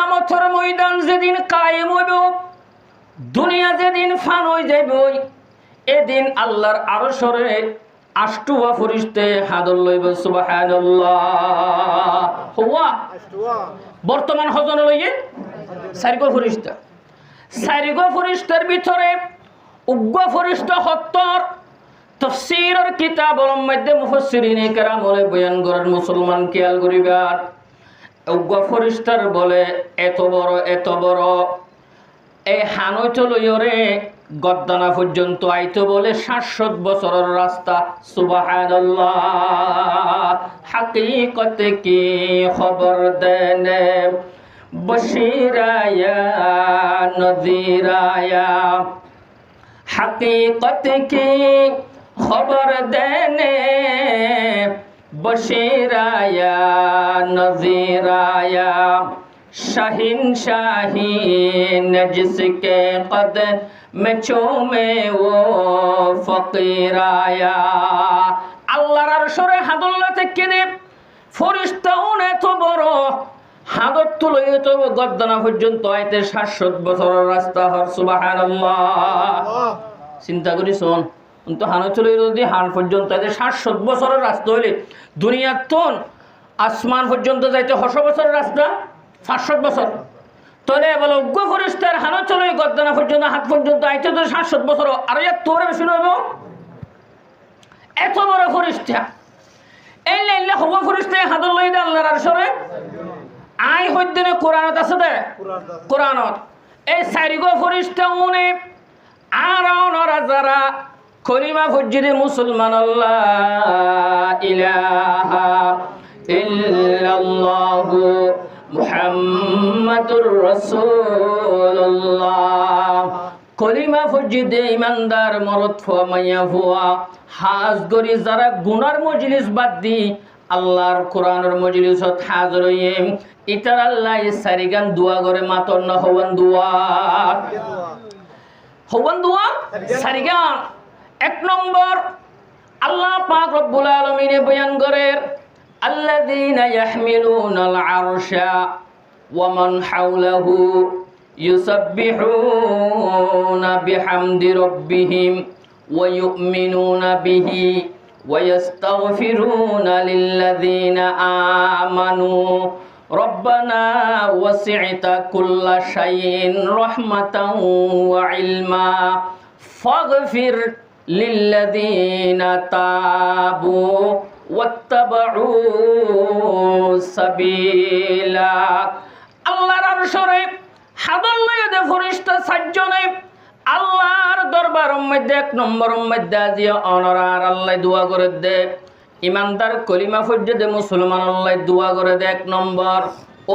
কিয়ামতের ময়দান যেদিন কায়েম হইব, দুনিয়া যেদিন ফান হয়ে যাইব, এদিন আল্লাহর আরশরে আষ্টুয়া ফরিস্তে হাদর লইব। সুবহানাল্লাহ। হুয়া বর্তমান হজন লইয়ে চারিগো ফরিস্তা, চারিগো ফরিস্তার ভিতরে উগ্র ফরিস্তা 70 তাফসীরের কিতাবের মধ্যে মুফাসসিরিনে কেরাম বলে বয়ান করেন। মুসলমান খেয়াল করিবার, উগ্র ফরিস্তার বলে এত বড় এই হানইত লইরে গদ্দানা পর্যন্ত আইতো বলে 700 বছরের রাস্তা। সুবহানাল্লাহ। হাকিকতে কি খবর দেনে বশিরায়া নযিরায়া, हकीकत की खबर देने बशीराया नज़ीराया, शाहीन शाहीन जिसके कद में चूमे वो फकीराया। আল্লাহর আরশে হাদুল্লাহ থেকে দে ফেরেশতাউন এত বড় হাদর তুলে তো গদ্দানা পর্যন্ত আইতে 700 বছরের রাস্তা। হর সুবহানাল্লাহ। চিন্তা করি শোন, তো হানো চলে যদি হান পর্যন্ত আইতে 700 বছরের রাস্তা হইলে দুনিয়ার তোন আসমান পর্যন্ত যাইতে 100 বছরের রাস্তা, 500 বছর। তাহলে বলো উগ্র ফেরেশতার হানো চলে গদ্দানা পর্যন্ত হাত পর্যন্ত আইতে তো 700 বছর, আর এর তোরে বেশি হইব। এত বড় ফেরেশতা এই লাইলা হওয়া ফেরেশতা হাদর লইদা আল্লাহর আরশে আই হইদিনে কোরআনত আছে দে, কোরআনত এই চারিগো ফেরেশতাউনে আর ওনারা যারা কলিমা ফজিরে মুসলমান আল্লাহ ইলাহা ইল্লাল্লাহু মুহাম্মাদুর রাসূলুল্লাহ, কলিমা ফজিদে ইমানদার মরদ ফুয়া মাইয়া ফুয়া হাজ গরি যারা গুনার মজলিস বাদ দি আল্লাহর কোরআনের মজলিসত হাজির হইয়ে ইতার আল্লাহ সারিগান দোয়া করে মাতর না হওয়ান দোয়া সারিগান। 1 নম্বর আল্লাহ পাক রব্বুল আলামিন বয়ান করে আল্লাযীনা ইয়াহমিলুনাল আরশা ওয়া মান হাওলাহু ইউসাব্বিহুনা বিহামদি রাব্বিহিম ওয়া ইউমিনুনা বিহি ويستغفرون للذين آمنوا ربنا وسعت كل شيء رحمة وعلما فاغفر للذين تابوا واتبعوا سبيلا। আল্লাহর আরশে হাদর লইয়া ফেরেশতা 7 জনে আল্লাহর দরবারের মধ্যে 1 নম্বরের মধ্যে আজিয়া অনরার আল্লাহ দোয়া করে দে। ইমানদার কলিমা ফজিদে মুসলমান আল্লাহ দোয়া করে দে 1 নম্বর,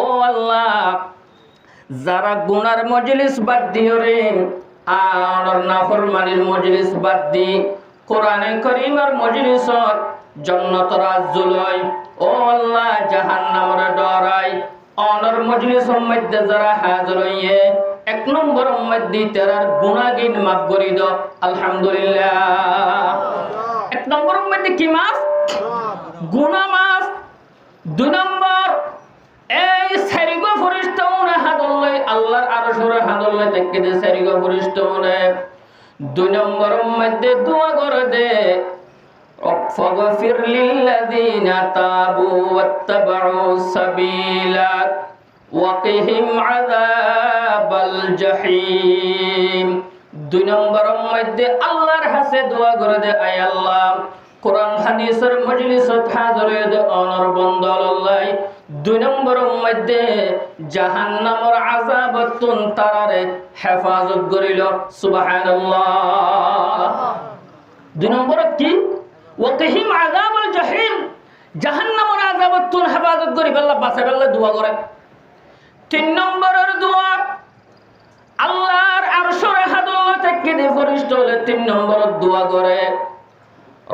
ও আল্লাহ যারা গুনার মজলিস বাদ দিও রে, আর নাফরমানির মজলিস বাদ দি কোরআনে কারীমের মজলিসত জান্নাত রাজ্জুলয়, ও আল্লাহ জাহান্নামের ডরাই অনর মজলিসের মধ্যে যারা হাজির হইয়ে 1 নম্বরের মধ্যে তেরার গুনাহগিন মাফ করে দাও। আলহামদুলিল্লাহ। 1 নম্বরের মধ্যে কি মাফ? গুনাহ মাফ। 2 নম্বর এই সারিগো ফেরেশতাউনে হাদুল্লাহ আল্লাহর আরশে হাদুল্লাহ থেকে দে সারিগো ফেরেশতাউনে 2 নম্বরের মধ্যে দোয়া করে দে ফাগফির লিল্লাযীনা তাবু ওয়াত্তাবাউ সাবিলাক ওয়াকিহিম আযাবাল জাহিম। 2 নম্বরের মধ্যে আল্লাহর কাছে দোয়া করে দে, আয় আল্লাহ কোরআন হাদিসের মজলিসত হাজির হয়ে দে অনর বান্দা আল্লাহ 2 নম্বরের মধ্যে জাহান্নামের আযাবতুন তারারে হেফাজত করিল। সুবহানাল্লাহ। 2 নম্বরে কি? ওয়াকিহিম আযাবাল জাহিম, জাহান্নামের আযাবতুন হেফাজত করি আল্লাহ বাঁচাই আল্লাহ দোয়া করে। 3 নম্বরের দোয়া আল্লাহর আরশের হাদুল্লাহ থেকে দে ফেরেশতা হলে 3 নম্বরের দোয়া করে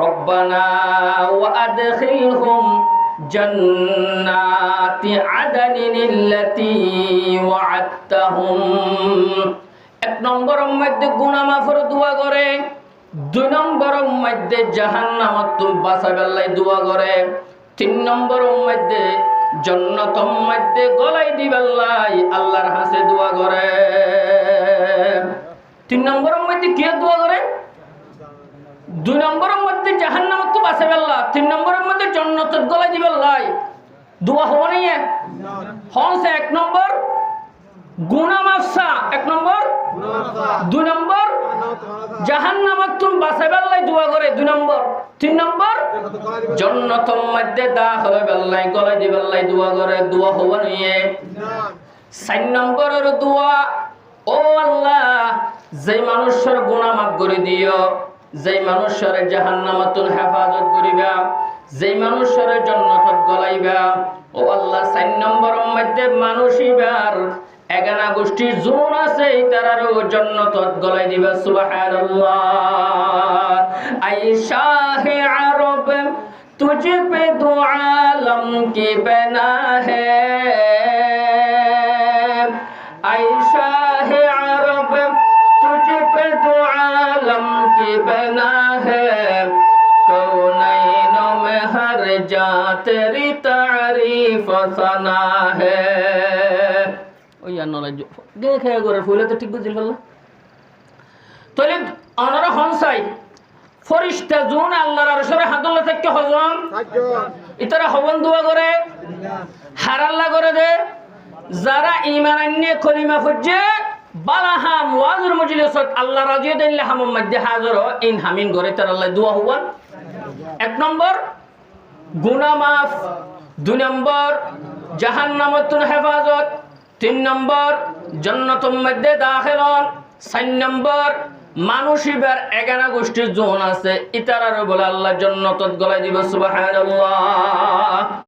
রব্বানা ওয়া আদখিলহুম জান্নাতি আদানিল্লাতী ওয়া'আদতাহুম। 1 নম্বরের মধ্যে গুনাহ মাফের দোয়া করে, 2 নম্বরের মধ্যে জাহান্নামত তুমি বাঁচাবে আল্লাহ দোয়া করে, 3 নম্বরের মধ্যে জান্নাতের মধ্যে গলাই দিবে আল্লাহ আল্লাহর হাসে দোয়া করে। 3 নম্বরের মধ্যে কি দোয়া করে? 2 নম্বরের মধ্যে জাহান্নামত তো বাঁচে আল্লাহ, 3 নম্বরের মধ্যে জান্নাতত গলাই দিবে আল্লাহ। দোয়া হওয়া নেই হনছে 1 নম্বর গুনাহ মাফসা, 1 নম্বর 2 নম্বর জাহান্নামত তুম বাঁচাবে আল্লাহ দোয়া করে 2 নম্বর, 3 নম্বর জান্নাতের মধ্যে দাখিল হবে আল্লাহ গলাই দিবে আল্লাহ দোয়া করে। দোয়া হওয়া নেই 4 নম্বরের দোয়া, ও আল্লাহ যে মানুষের গুনাহ মাফ করে দিও, যে মানুষের জাহান্নামাতুন হেফাজত করিবা, যে মানুষের জান্নাতত গলাইবা, ও আল্লাহ 4 নম্বরের মধ্যে মানুষইবার 11 গোষ্ঠীর জোন আছে তারারও জান্নাতত গলাই দিবা। সুবহানাল্লাহ। I Shahe Arab Tujhe pay দো আলম কি বনা হে, আই শাহে আরব तुझ पे दो आलम की बना है, कौनैनों में हर जा तेरी तारीफ सना है। ওই আন্নারা দেখে করে ফুলে তো ঠিক বুঝিল ফেললা। তাহলে আনারা হনসাই ফরিস্তা জুন আল্লাহর আরশের হাদুল্লাহ থেকে হজম ইতারা হবন দোয়া করে হারাল্লা করে দে। যারা ঈমান আনিয়ে কলিমা পড়ছে বালাহা মুআজুর মজলিসত আল্লাহ রাজি দিল্লাহ হামম মধ্যে হাজির ইন হামিন করে তার আল্লাহ দোয়া হওয়া। 1 নম্বর গুনাহ মাফ, 2 নম্বর জাহান্নামতুন হেফাজত, 3 নম্বর জান্নাতুল মধ্যে দাখিল হন, 4 নম্বর মানুষিবার 11 গোষ্ঠীর জোন আছে ইতারারও বলে আল্লাহ জান্নাতত গলাই দিব। সুবহানাল্লাহ।